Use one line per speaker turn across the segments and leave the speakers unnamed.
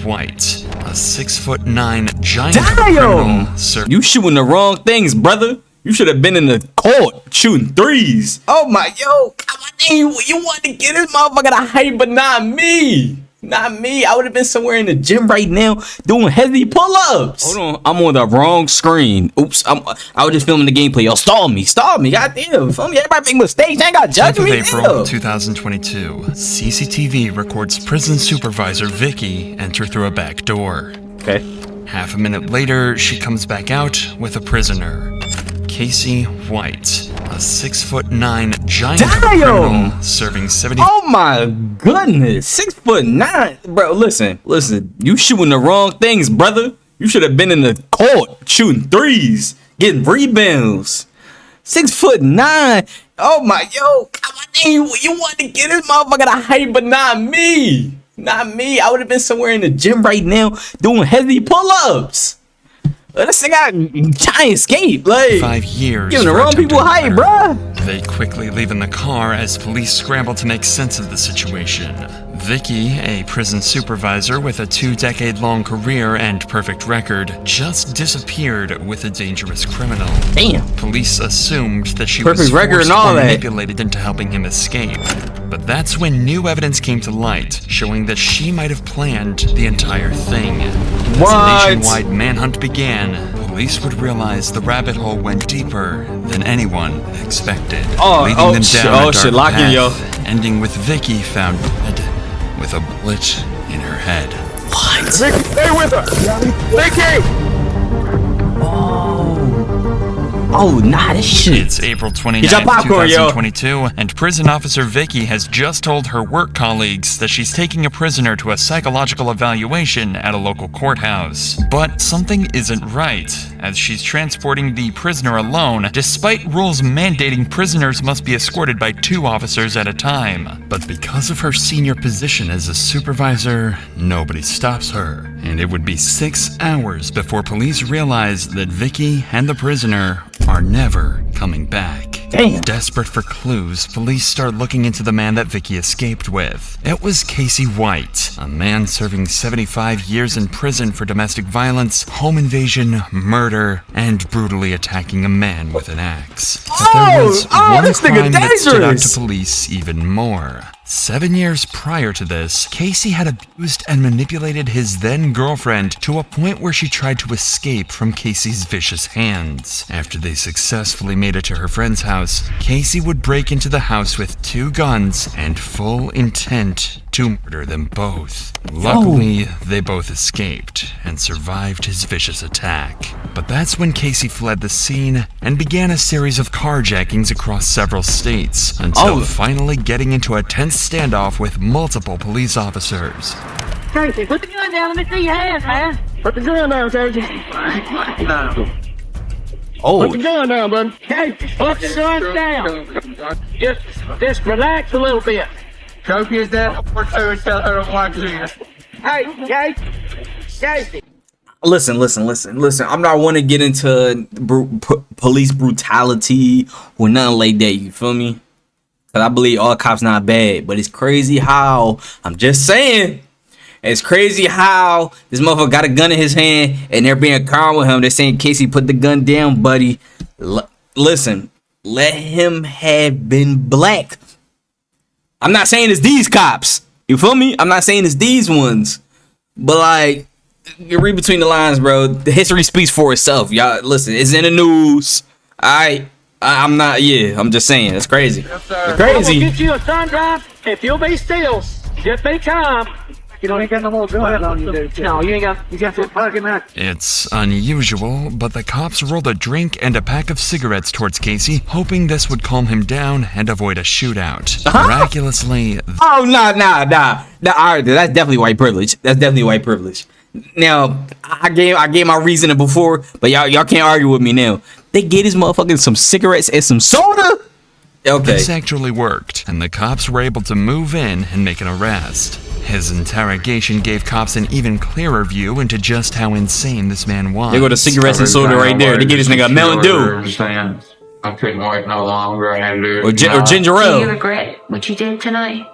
White, a 6'9" giant criminal.
You shooting the wrong things, brother. You should have been in the court shooting threes. Oh my, yo, you want to get this motherfucker to hype, but not me. Not me. I would have been somewhere in the gym right now doing heavy pull-ups. Hold on, I'm on the wrong screen. Oops, I was just filming the gameplay. Yo, stall me. Goddamn, feel me. Everybody make mistakes. I ain't got to judge me.
April 2022. CCTV records prison supervisor Vicky enter through a back door.
Okay.
Half a minute later, she comes back out with a prisoner. Casey White, a 6'9" giant criminal serving 70.
Oh my goodness, 6'9", bro. Listen. You shooting the wrong things, brother. You should have been in the court shooting threes, getting rebounds. 6'9". Oh my, yo, you want to get this motherfucker to hype, but not me. Not me. I would have been somewhere in the gym right now doing heavy pull-ups. This thing got giant escape. Like
5 years.
Giving the wrong people hype, bruh.
They quickly leave in the car as police scramble to make sense of the situation. Vicky, a prison supervisor with a 2-decade-long career and perfect record, just disappeared with a dangerous criminal.
Damn.
Police assumed that she was forced or manipulated into helping him escape. But that's when new evidence came to light, showing that she might have planned the entire thing. As a nationwide manhunt began, police would realize the rabbit hole went deeper than anyone expected, leading them down a dark path, ending with Vicky found dead with a bullet in her head.
What? Vicky, stay with her! Vicky!
Oh, nah, this shit.
It's April 29th, 2022, and prison officer Vicky has just told her work colleagues that she's taking a prisoner to a psychological evaluation at a local courthouse. But something isn't right, as she's transporting the prisoner alone, despite rules mandating prisoners must be escorted by 2 officers at a time. But because of her senior position as a supervisor, nobody stops her, and it would be 6 hours before police realize that Vicky and the prisoner are never coming back.
Damn.
Desperate for clues, police start looking into the man that Vicky escaped with. It was Casey White, a man serving 75 years in prison for domestic violence, home invasion, murder, and brutally attacking a man with an axe. But there was one crime that stood out to police even more. 7 years prior to this, Casey had abused and manipulated his then-girlfriend to a point where she tried to escape from Casey's vicious hands. After they successfully made it to her friend's house, Casey would break into the house with 2 guns and full intent to murder them both. Luckily, they both escaped and survived his vicious attack. But that's when Casey fled the scene and began a series of carjackings across several states, until finally getting into a tense standoff with multiple police officers.
Casey, put the gun down. Let me see your hands, man. Put the gun down, Casey. Put the gun down, bud. Casey, put the gun down. Just relax a little bit.
Trophy is that? Tell her to watch this.
Hey, Casey.
Listen. I'm not want to get into police brutality or nothing like that. You feel me? Cause I believe all cops not bad, but it's crazy how I'm just saying. It's crazy how this motherfucker got a gun in his hand and they're being calm with him. They're saying, Casey, put the gun down, buddy. Listen, let him have been black. I'm not saying it's these cops. You feel me? I'm not saying it's these ones. But like, you read between the lines, bro. The history speaks for itself. Y'all, listen, it's in the news. I'm not, I'm just saying. It's crazy. Yes, it's crazy.
We'll get you a sun drive if you'll be still. Just be calm. You don't got no more gun on you, dude. No, you got to plug in that.
It's unusual, but the cops rolled a drink and a pack of cigarettes towards Casey, hoping this would calm him down and avoid a shootout. Miraculously...
Oh, nah. All right, that's definitely white privilege. Now, I gave my reasoning before, but y'all can't argue with me now. They gave this motherfucker some cigarettes and some soda? Okay.
This actually worked, and the cops were able to move in and make an arrest. His interrogation gave cops an even clearer view into just how insane this man was.
They go to cigarettes and soda right there. They get this nigga a Mountain Dew.
I couldn't wait no longer.
Or ginger ale.
Do you regret what you did tonight?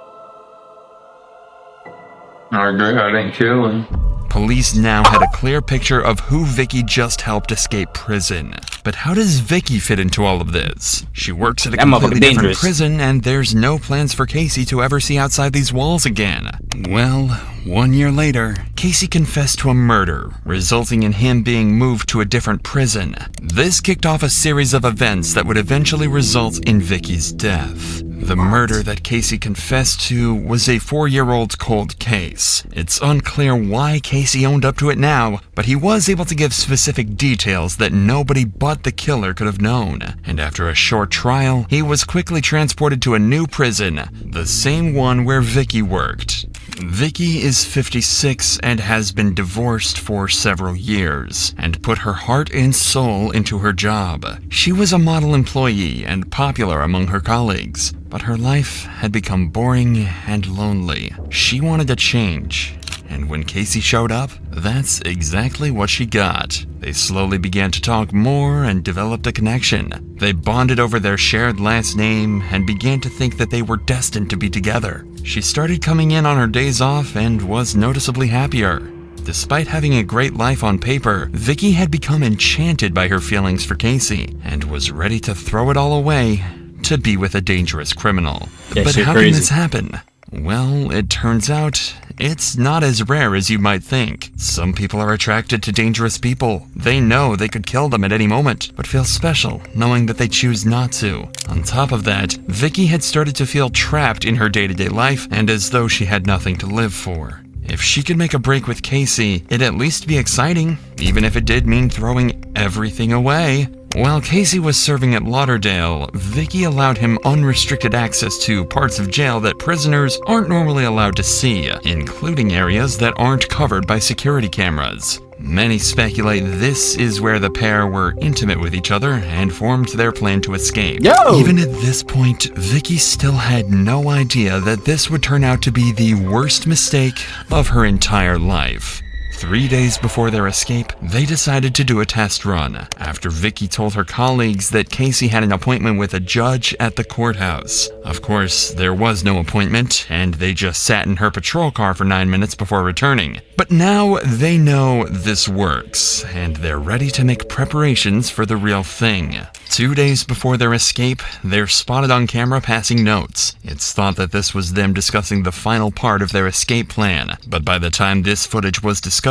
I regret I didn't kill him.
Police now had a clear picture of who Vicky just helped escape prison. But how does Vicky fit into all of this? She works at a completely different prison, and there's no plans for Casey to ever see outside these walls again. Well, 1 year later, Casey confessed to a murder, resulting in him being moved to a different prison. This kicked off a series of events that would eventually result in Vicky's death. The murder that Casey confessed to was a 4-year-old cold case. It's unclear why Casey owned up to it now, but he was able to give specific details that nobody but the killer could have known. And after a short trial, he was quickly transported to a new prison, the same one where Vicky worked. Vicky is 56 and has been divorced for several years and put her heart and soul into her job. She was a model employee and popular among her colleagues, but her life had become boring and lonely. She wanted to change. And when Casey showed up, that's exactly what she got. They slowly began to talk more and developed a connection. They bonded over their shared last name and began to think that they were destined to be together. She started coming in on her days off and was noticeably happier. Despite having a great life on paper, Vicky had become enchanted by her feelings for Casey and was ready to throw it all away to be with a dangerous criminal. But how can this happen? Well, it turns out it's not as rare as you might think. Some people are attracted to dangerous people. They know they could kill them at any moment, but feel special knowing that they choose not to. On top of that, Vicky had started to feel trapped in her day-to-day life and as though she had nothing to live for. If she could make a break with Casey, it'd at least be exciting, even if it did mean throwing everything away. While Casey was serving at Lauderdale, Vicky allowed him unrestricted access to parts of jail that prisoners aren't normally allowed to see, including areas that aren't covered by security cameras. Many speculate this is where the pair were intimate with each other and formed their plan to escape. Even at this point, Vicky still had no idea that this would turn out to be the worst mistake of her entire life. 3 days before their escape, they decided to do a test run after Vicky told her colleagues that Casey had an appointment with a judge at the courthouse. Of course, there was no appointment, and they just sat in her patrol car for 9 minutes before returning. But now they know this works, and they're ready to make preparations for the real thing. 2 days before their escape, they're spotted on camera passing notes. It's thought that this was them discussing the final part of their escape plan, but by the time this footage was discovered,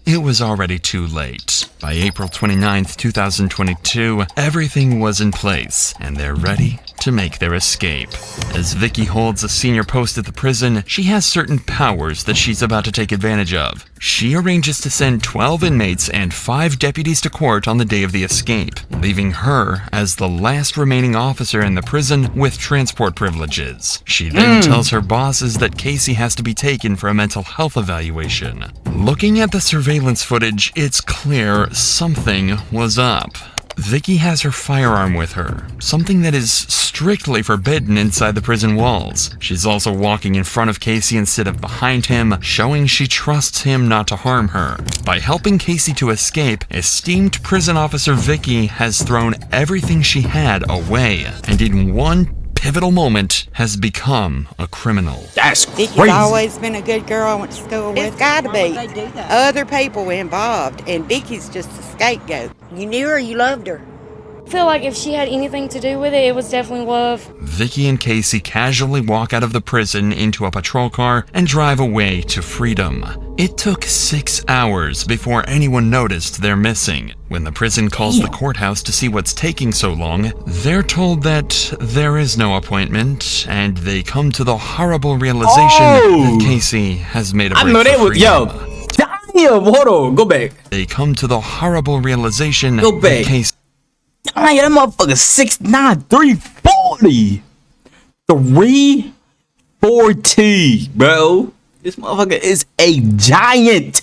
it was already too late. By April 29th, 2022, everything was in place, and they're ready to make their escape. As Vicky holds a senior post at the prison, she has certain powers that she's about to take advantage of. She arranges to send 12 inmates and 5 deputies to court on the day of the escape, leaving her as the last remaining officer in the prison with transport privileges. She then tells her bosses that Casey has to be taken for a mental health evaluation. Looking at the surveillance footage, it's clear something was up. Vicky has her firearm with her, something that is strictly forbidden inside the prison walls. She's also walking in front of Casey instead of behind him, showing she trusts him not to harm her. By helping Casey to escape, esteemed prison officer Vicky has thrown everything she had away, and in one pivotal moment has become a criminal.
That's crazy.
Vicky's always been a good girl I went to school with. It's gotta be other people involved, and Vicky's just a scapegoat. You knew her, you loved her.
I feel like if she had anything to do with it, it was definitely love.
Vicky and Casey casually walk out of the prison into a patrol car and drive away to freedom. It took 6 hours before anyone noticed they're missing. When the prison calls the courthouse to see what's taking so long, they're told that there is no appointment, and they come to the horrible realization that Casey has made a break for freedom.
Damn, hold on, go back.
They come to the horrible realization
Go back.
that Casey...
Damn, that motherfucker 6'9", 340. 340, bro. This motherfucker is a giant.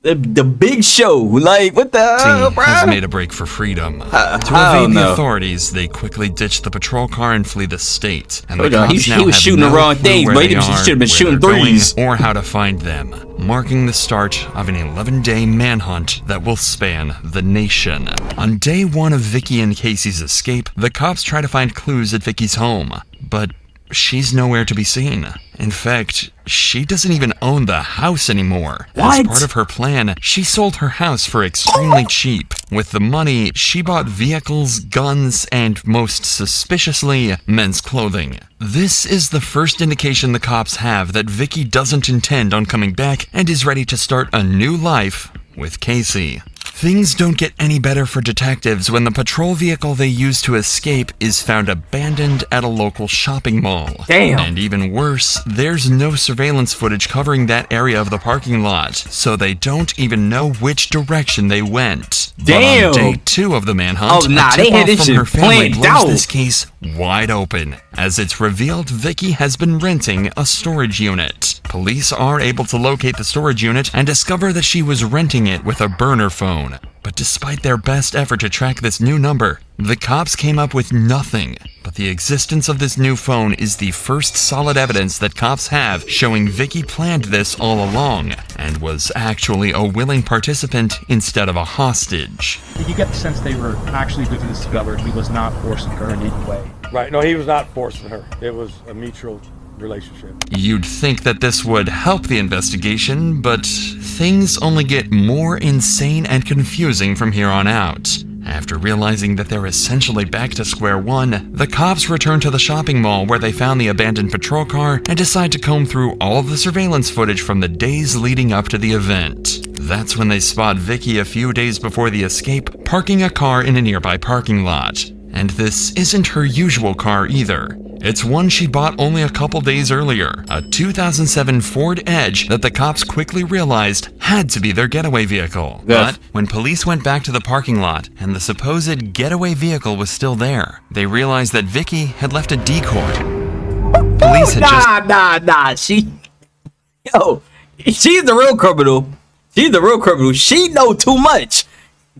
The big show. Like, what the hell, bro?
has made a break for freedom. To evade the authorities, they quickly ditch the patrol car and flee the state. And the cops now have
shooting
no
the wrong
clue
things,
where
bro.
they
He
are,
should have been
where
shooting
they're going,
threes.
or how to find them, marking the start of an 11-day manhunt that will span the nation. On day 1 of Vicky and Casey's escape, the cops try to find clues at Vicky's home, but she's nowhere to be seen. In fact, she doesn't even own the house anymore.
What?
As part of her plan, she sold her house for extremely cheap. With the money, she bought vehicles, guns, and most suspiciously, men's clothing. This is the first indication the cops have that Vicky doesn't intend on coming back and is ready to start a new life with Casey. Things don't get any better for detectives when the patrol vehicle they use to escape is found abandoned at a local shopping mall.
Damn.
And even worse, there's no surveillance footage covering that area of the parking lot, so they don't even know which direction they went.
Damn.
But on day 2 of the manhunt,
Oh, nah,
a
they had
tip-off
this
from
shit
her family
planned
blows
out.
this case wide open, as it's revealed Vicky has been renting a storage unit. Police are able to locate the storage unit and discover that she was renting it with a burner phone. But despite their best effort to track this new number, the cops came up with nothing. But the existence of this new phone is the first solid evidence that cops have showing Vicky planned this all along and was actually a willing participant instead of a hostage.
Did you get the sense they were actually going to discover he was not forcing her in any way?
Right. No, he was not forcing her. It was a mutual relationship.
You'd think that this would help the investigation, but things only get more insane and confusing from here on out. After realizing that they're essentially back to square one, the cops return to the shopping mall where they found the abandoned patrol car and decide to comb through all of the surveillance footage from the days leading up to the event. That's when they spot Vicky a few days before the escape, parking a car in a nearby parking lot. And this isn't her usual car either. It's one she bought only a couple days earlier, a 2007 Ford Edge that the cops quickly realized had to be their getaway vehicle.
Yes.
But when police went back to the parking lot and the supposed getaway vehicle was still there, they realized that Vicky had left a decoy. Police had
She's the real criminal. She's the real criminal. She know too much.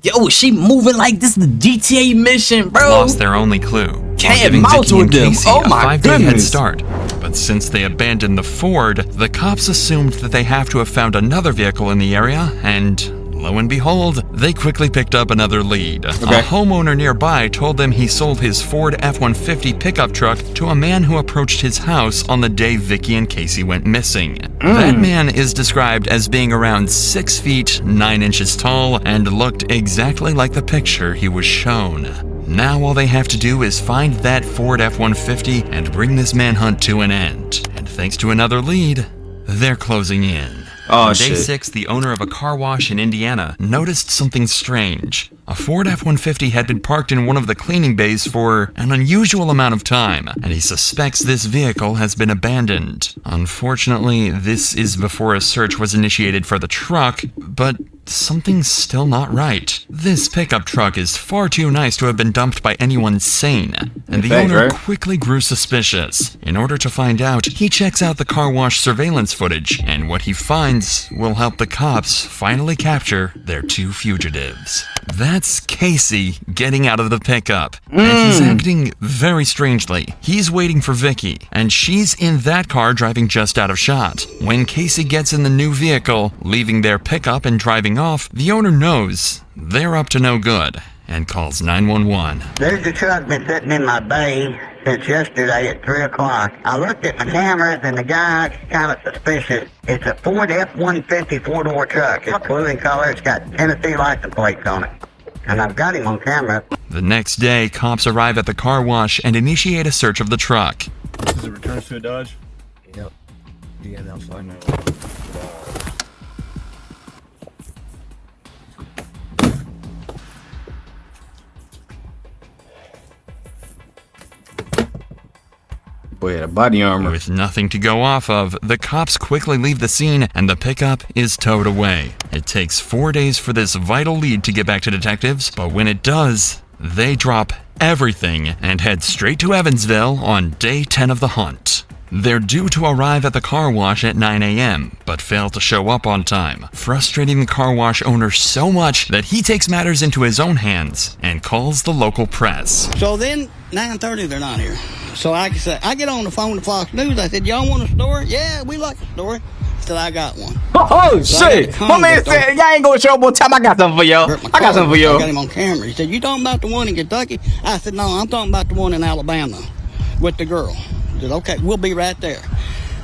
Yo, she moving like this is the GTA mission, bro.
lost their only clue, while
Cat
giving
mouse
Vicky and
with them.
Casey
Oh
a
my
5-day head
goodness.
start. But since they abandoned the Ford, the cops assumed that they have to have found another vehicle in the area, and lo and behold, they quickly picked up another lead.
Okay.
A homeowner nearby told them he sold his Ford F-150 pickup truck to a man who approached his house on the day Vicky and Casey went missing. That man is described as being around 6 feet 9 inches tall and looked exactly like the picture he was shown. Now all they have to do is find that Ford F-150 and bring this manhunt to an end. And thanks to another lead, they're closing in.
Oh,
On day
shit.
6, the owner of a car wash in Indiana noticed something strange. A Ford F-150 had been parked in one of the cleaning bays for an unusual amount of time, and he suspects this vehicle has been abandoned. Unfortunately, this is before a search was initiated for the truck, but something's still not right. This pickup truck is far too nice to have been dumped by anyone sane, and the
Thanks,
owner
right?
quickly grew suspicious. In order to find out, he checks out the car wash surveillance footage, and what he finds will help the cops finally capture their 2 fugitives. That's Casey getting out of the pickup, and he's acting very strangely. He's waiting for Vicky, and she's in that car driving just out of shot. When Casey gets in the new vehicle, leaving their pickup and driving off, the owner knows they're up to no good and calls 911.
There's a truck been sitting in my bay since yesterday at 3 o'clock. I looked at my cameras and the guy's kind of suspicious. It's a Ford F-150 4-door truck. It's blue in color. It's got Tennessee license plates on it. And I've got him on camera.
The next day, cops arrive at the car wash and initiate a search of the truck.
Does it return to a Dodge?
Yep. Yeah, they'll find out.
Boy, had a body armor.
With nothing to go off of, the cops quickly leave the scene and the pickup is towed away. It takes 4 days for this vital lead to get back to detectives, but when it does, they drop everything and head straight to Evansville on day 10 of the hunt. They're due to arrive at the car wash at 9 a.m., but fail to show up on time, frustrating the car wash owner so much that he takes matters into his own hands and calls the local press.
So then, 9:30, they're not here. So I get on the phone to Fox News. I said, y'all want a story? Yeah, we like a story. Said, I got one.
Oh,
So I got
shit.
a
My man
convict
said, y'all ain't gonna show up on time. I got something for y'all.
Hurt my
I got
car.
something for
I
y'all.
got him on camera. He said, you talking about the one in Kentucky? I said, no, I'm talking about the one in Alabama with the girl. said, okay, we'll be right there.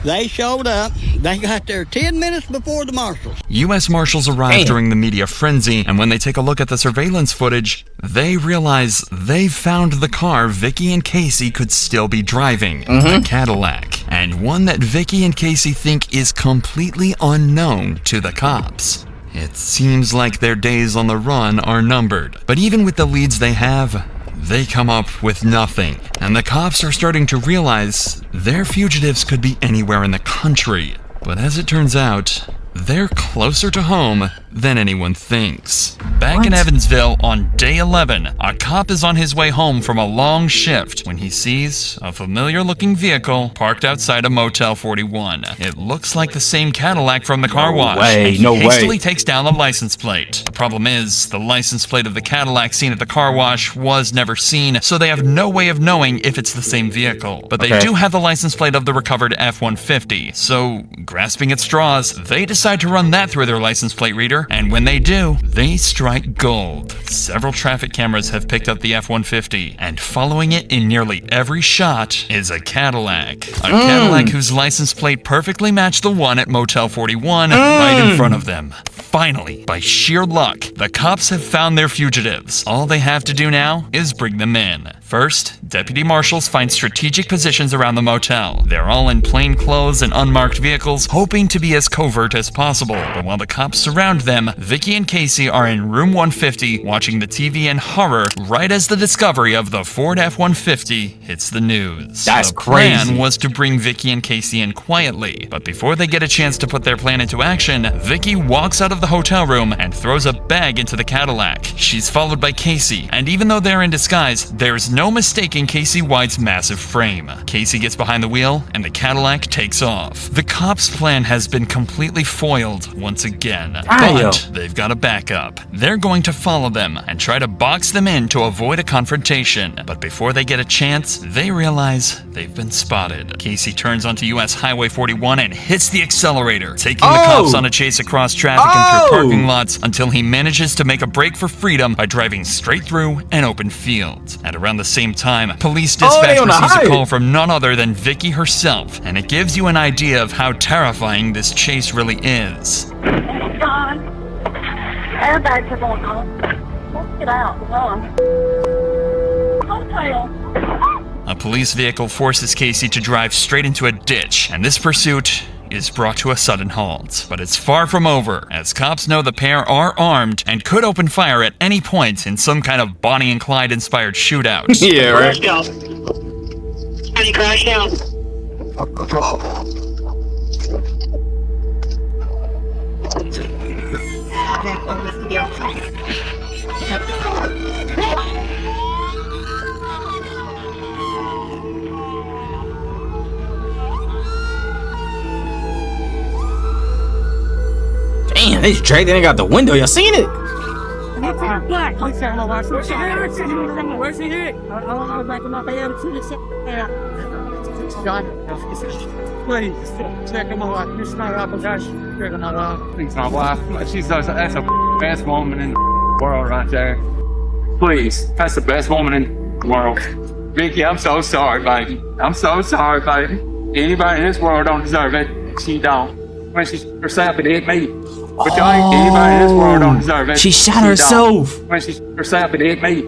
They showed up. They got there 10 minutes before the marshals.
U.S. Marshals arrive during the media frenzy, and when they take a look at the surveillance footage, they realize they've found the car Vicky and Casey could still be driving, a Cadillac, and one that Vicky and Casey think is completely unknown to the cops. It seems like their days on the run are numbered, but even with the leads they have, they come up with nothing, and the cops are starting to realize their fugitives could be anywhere in the country. But as it turns out, they're closer to home than anyone thinks. Back in Evansville on day 11, a cop is on his way home from a long shift when he sees a familiar-looking vehicle parked outside a Motel 41. It looks like the same Cadillac from the car wash. And he hastily takes down the license plate. The problem is, the license plate of the Cadillac seen at the car wash was never seen, so they have no way of knowing if it's the same vehicle. But they do have the license plate of the recovered F-150, so grasping at straws, they decide to run that through their license plate reader, and when they do, they strike gold. Several traffic cameras have picked up the F-150, and following it in nearly every shot is a Cadillac. A Cadillac whose license plate perfectly matched the one at Motel 41 right in front of them. Finally, by sheer luck, the cops have found their fugitives. All they have to do now is bring them in. First, deputy marshals find strategic positions around the motel. They're all in plain clothes and unmarked vehicles, hoping to be as covert as possible. But while the cops surround them, Vicky and Casey are in room 150 watching the TV in horror right as the discovery of the Ford F-150 hits the news.
That's
crazy. The plan
crazy.
was to bring Vicky and Casey in quietly, but before they get a chance to put their plan into action, Vicky walks out of the hotel room and throws a bag into the Cadillac. She's followed by Casey, and even though they're in disguise, there's no mistaking Casey White's massive frame. Casey gets behind the wheel, and the Cadillac takes off. The cops' plan has been completely foiled once again, but they've got a backup. They're going to follow them and try to box them in to avoid a confrontation, but before they get a chance, they realize they've been spotted. Casey turns onto US Highway 41 and hits the accelerator, taking the cops on a chase across traffic and through parking lots until he manages to make a break for freedom by driving straight through an open field. At around the same time, police dispatch receives a call from none other than Vicky herself, and it gives you an idea of how terrifying this chase really is.
Airbags are going on. Let's get out.
A police vehicle forces Casey to drive straight into a ditch, and this pursuit is brought to a sudden halt. But it's far from over, as cops know the pair are armed and could open fire at any point in some kind of Bonnie and Clyde inspired shootout.
Yeah, right.
Any crash down?
Damn, they dragged it and got the window. Y'all seen it?
Please, check him out. This is my wife. Please, my wife. She's that's the best woman in the world right there. Please, that's the best woman in the world. Vicky, I'm so sorry, baby. I'm so sorry, baby. Anybody in this world don't deserve it. She don't. When she's herself, it hit me. But y'all, anybody in this world don't deserve it.
She shot herself.
Don't. When she's herself, it hit me.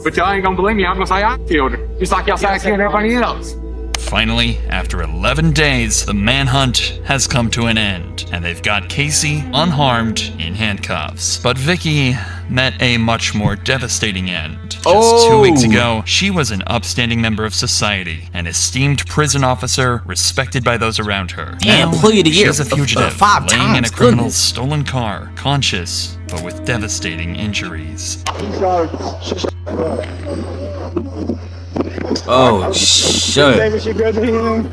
But y'all ain't gonna believe me. I'm gonna say I killed her. Just like y'all say I killed everybody else.
Finally, after 11 days, the manhunt has come to an end, and they've got Casey unharmed in handcuffs. But Vicky met a much more devastating end. Just 2 weeks ago, she was an upstanding member of society, an esteemed prison officer respected by those around her.
Damn,
Now,
employee of the year
she's a fugitive,
5
laying
times.
in a criminal's
Goodness.
stolen car, conscious, but with devastating injuries.
Oh, shit.
David, she good to him?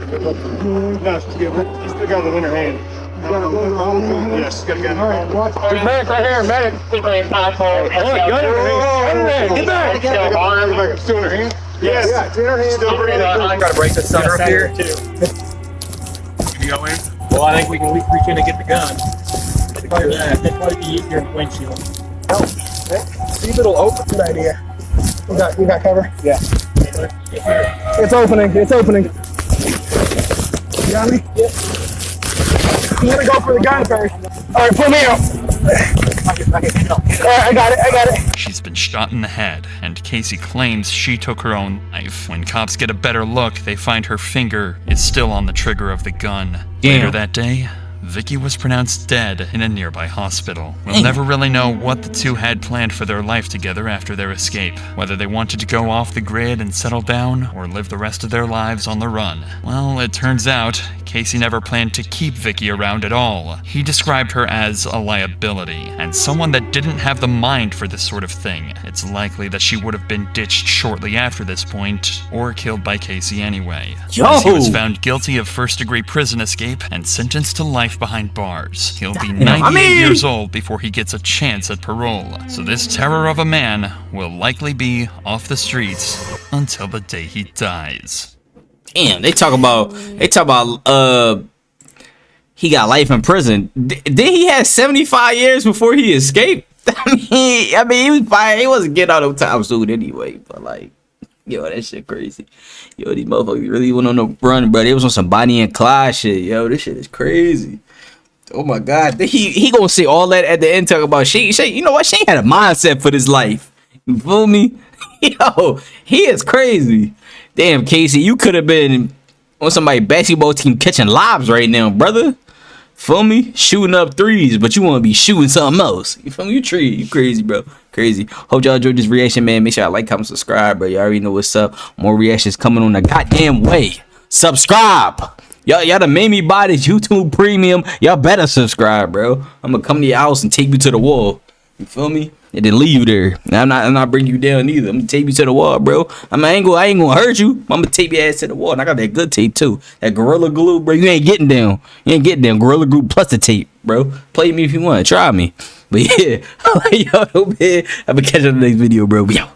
No, she's good. She's still got the winter hand. Yes, she's got a gun. All right, watch. There's medic right here, medic. Get back. Still in her hand? Yes. Yeah, it's in her hand. Still breathing. I gotta break this center up here. You go in? Well, I think we can reach in and get the gun. Clear that. That'd probably be easier in the windshield. Oh, see if it'll open. Good idea. We got cover? Yeah. It's opening. It's opening.
got me? Yeah. I'm gonna go for the gun first. All right, pull me out. All right, I got it.
She's been shot in the head, and Casey claims she took her own life. When cops get a better look, they find her finger is still on the trigger of the gun.
Damn.
Later that day, Vicky was pronounced dead in a nearby hospital. We'll never really know what the two had planned for their life together after their escape. Whether they wanted to go off the grid and settle down, or live the rest of their lives on the run. Well, it turns out, Casey never planned to keep Vicky around at all. He described her as a liability, and someone that didn't have the mind for this sort of thing. It's likely that she would have been ditched shortly after this point, or killed by Casey anyway. As he was found guilty of first-degree prison escape and sentenced to life behind bars. He'll be 98 years old before he gets a chance at parole. So this terror of a man will likely be off the streets until the day he dies.
Damn, they talk about he got life in prison. Did he have 75 years before he escaped? I mean he was fine. He wasn't getting out of time soon anyway, but like, yo, that shit crazy. Yo, these motherfuckers really went on the run, bro. They was on some Bonnie and Clyde shit. Yo, this shit is crazy. Oh my God, he gonna say all that at the end, talk about she. You know what? She ain't had a mindset for this life. You feel me? Yo, he is crazy. Damn, Casey, you could have been on somebody's basketball team catching lobs right now, brother. Feel me? Shooting up threes, but you want to be shooting something else. You feel me? You crazy, bro. Crazy. Hope y'all enjoyed this reaction, man. Make sure y'all like, comment, subscribe, bro. Y'all already know what's up. More reactions coming on the goddamn way. Subscribe. Y'all done made me buy this YouTube premium. Y'all better subscribe, bro. I'm gonna come to your house and take you to the wall. You feel me? And then leave you there. I'm not bringing you down either. I'm gonna tape you to the wall, bro. I ain't gonna hurt you. I'm gonna tape your ass to the wall. And I got that good tape too. That Gorilla Glue, bro. You ain't getting down. Gorilla Glue plus the tape, bro. Play me if you want. Try me. But yeah, yo, man. I'm gonna catch you in the next video, bro. Yo.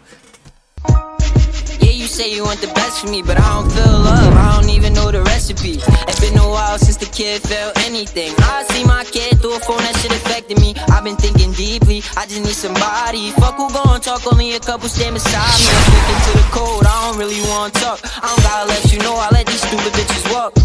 Say you want the best for me, but I don't feel love. I don't even know the recipe. It's been a while since the kid felt anything. I see my kid through a phone, that shit affected me. I've been thinking deeply, I just need somebody. Fuck who gon' talk, only a couple stand beside me. I'm sticking to the code, I don't really wanna talk. I don't gotta let you know, I let these stupid bitches walk.